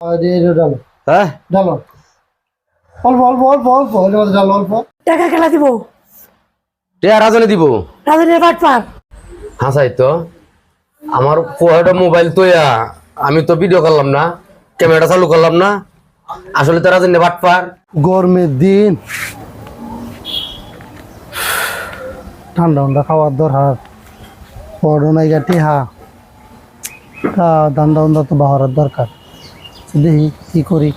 আরে ডালো হ্যাঁ ডালো অল্প অল্প অল্প অল্প এর মধ্যে ডালো অল্প। টাকা খেলা দিব টিয়া রাজনে দিব রাজনের বাট পার হাসাই তো আমার পোহাটা মোবাইল তো আমি তো ভিডিও করলাম না, ক্যামেরাটা চালু করলাম না, আসলে তো রাজনে বাটপার। গরমের দিন ঠান্ডা ঠান্ডা খাওয়ার দরকার পড়ো নাই গাটি হা ঠান্ডা ঠান্ডা তো বাহার দরকার। দেখি কি করি।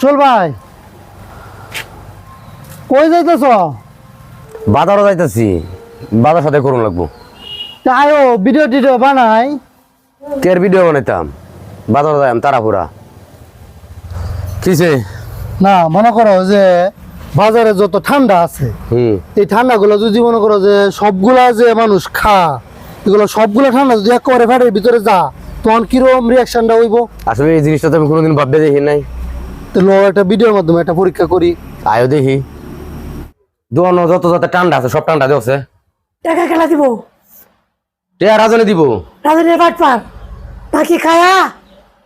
চল ভাই কই যাইতেছ? বাজারও যাইতেছি, বাজার সাথে করুন লাগবো। আয়ো ভিডিও টিডিও বানাই। কের ভিডিও বানাইতাম, বাজার যাইম তারাপুরা। কিসে? না মনে করো যে বাজারে যত ঠান্ডা আছে এই ঠান্ডাগুলো যদি মনে করো যে সবগুলা যে মানুষ এগুলো সবগুলা ঠান্ডা যদি একেবারে ফ্যাটের ভিতরে যা তখন কিরকম রিয়াকশনটা হইব? আসলে এই জিনিসটা তো আমি কোনোদিন ভাবতে দেখি নাই। তো একটা ভিডিওর মাধ্যমে একটা পরীক্ষা করি। আয়ো দেখি দোয়ানো যত যত ঠান্ডা আছে সব ঠান্ডা দেওছে। টাকা খেলা দিব টিয়া রাজনে দিব রাজনের বাট পার বাকি খায়া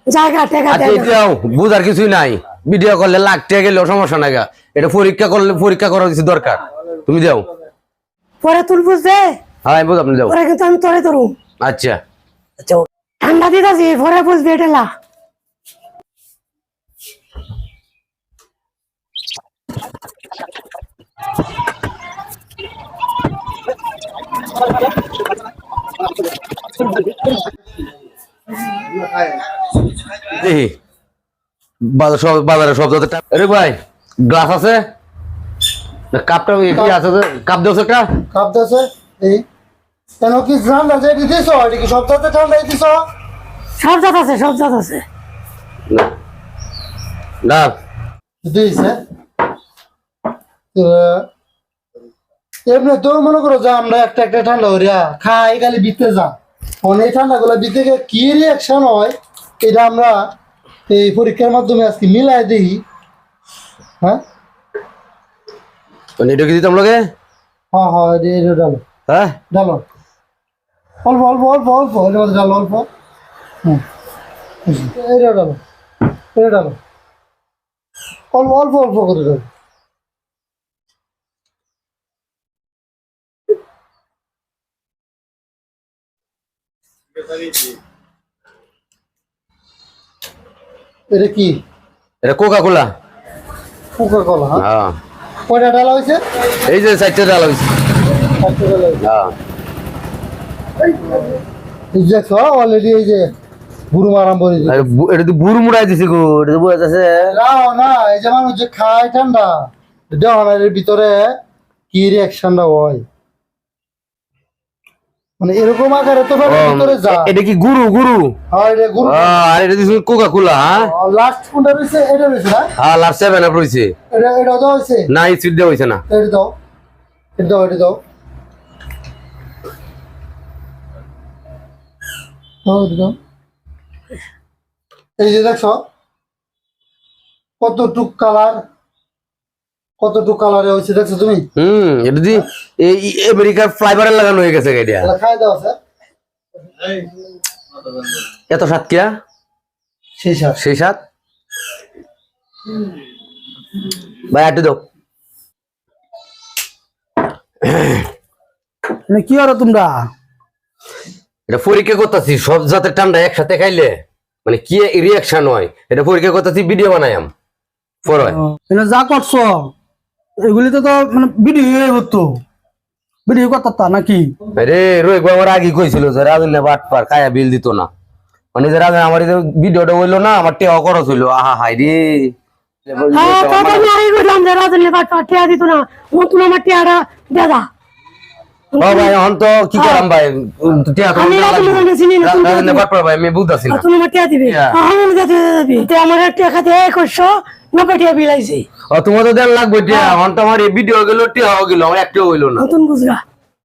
জায়গা টাকা আচ্ছা এটাও বুঝার কিছুই নাই। ভিডিও করলে লাখ টাকা গেলেও সমস্যা নাই গা, এটা পরীক্ষা করলে পরীক্ষা করার কিছু দরকার। তুমি যাও পরে তুল বুঝবে। হ্যাঁ আমি বুঝ, আপনি যাও। পরে কিন্তু আমি তোরে ধরু। আচ্ছা ঠান্ডা দিতেছি পরে বুঝবে এটা না। দেখি বাজারে সব যত আরে ভাই গ্লাস আছে না? কাপটা কি আছে? কাপ দেওছে একটা কাপ আছে এই কেন কি ঠান্ডা যে দিতেছ এটা কি সব জাতে ঠান্ডা দিতেছ? সব জাত আছে সব জাত আছে না দিয়েছে এমনি তো মনে করো যে আমরা একটা একটা ঠান্ডা হইয়া খাই খালি বিতে যা অনেক ঠান্ডা গুলা বিতে গিয়ে কি রিয়াকশন হয় এটা আমরা এই পরীক্ষার মাধ্যমে আজকে মিলাই দেখি। হ্যাঁ এটা কি দিতাম লোকে? হ্যাঁ হ্যাঁ এটা ডালো হ্যাঁ ডালো অল্প অল্প অল্প অল্প এর মধ্যে ডালো অল্প। হুম এটা ডালো এটা ডালো অল্প অল্প অল্প করে ডালো। এটা কি? এটা কোকা কোলা। কোকা কোলা? হ্যাঁ কয়টা ডালা হয়েছে? এই যে 4টা ডাল হইছে। হ্যাঁ দেখছো অলরেডি এই যে বুড়ো আরম্ভ হয়ে যায়। এটা তো বুড়ো মুড়াই দিছে গো, এটা তো বোঝা যাচ্ছে না এই যে মানুষ যে খায় ঠান্ডা এর ভিতরে কি রিয়াকশনটা হয় মানে এরকম আকারে তো ভিতরে যা। এটা কি গুরু গুরু? হ্যাঁ এটা গুরু। আর এটা দিছে কোকা কোলা। হ্যাঁ লাস্ট কোনটা রইছে? এটা রইছে না? হ্যাঁ লাস্ট 7 আপ রইছে। এটা দাও হইছে না এই সুইট দেওয়া হইছে না। এটা দাও এটা দাও এটা দাও দাও। এই যে দেখছো কতটুক কালারে হয়েছে দেখছো তুমি? এটা দি এই আমেরিকার ফ্লাইবারে লাগানো হয়ে গেছে এটা। খাই দাও স্যার এত স্বাদ কিয়া? সেই স্বাদ ভাই আটে দাও। কি আর তোমরা এটা পরীক্ষা করতেছি সব জাতের ঠান্ডা একসাথে খাইলে মানে কি রিয়াকশন হয় এটা পরীক্ষা করতেছি, ভিডিও বানাইম পরে। যা করছো এগুলি তো মানে ভিডিও হতো ভিডিও করতা নাকি? আরে রোহিত আমার আগে কইছিল যে রাজেন বাটপার খায়া বিল দিত না, মানে যে রাজেন আমার ভিডিওটা হইলো না আমার টেওয়া খরচ হইলো। আহা হাই রে হ্যাঁ তবে আমি আই বললাম যে রাজনের বাট পার টিয়া দিত না নতুন আমার টিয়াটা দাদা। ও ভাই এখন তো কি করাম ভাই, টিয়া তো আমি রাজনের চিনি না রাজেন বাটপার ভাই আমি বুঝতাছি না। তুমি আমার টিয়া দিবে আমি দিবি তে আমার একটা খাতে 2190 টিয়া বিলাইছি। ও তোমার তো দেন লাগবে টিয়া, এখন তো আমার এই ভিডিও গেল টিয়া গেল আমার একটাও হইলো না। নতুন বুঝগা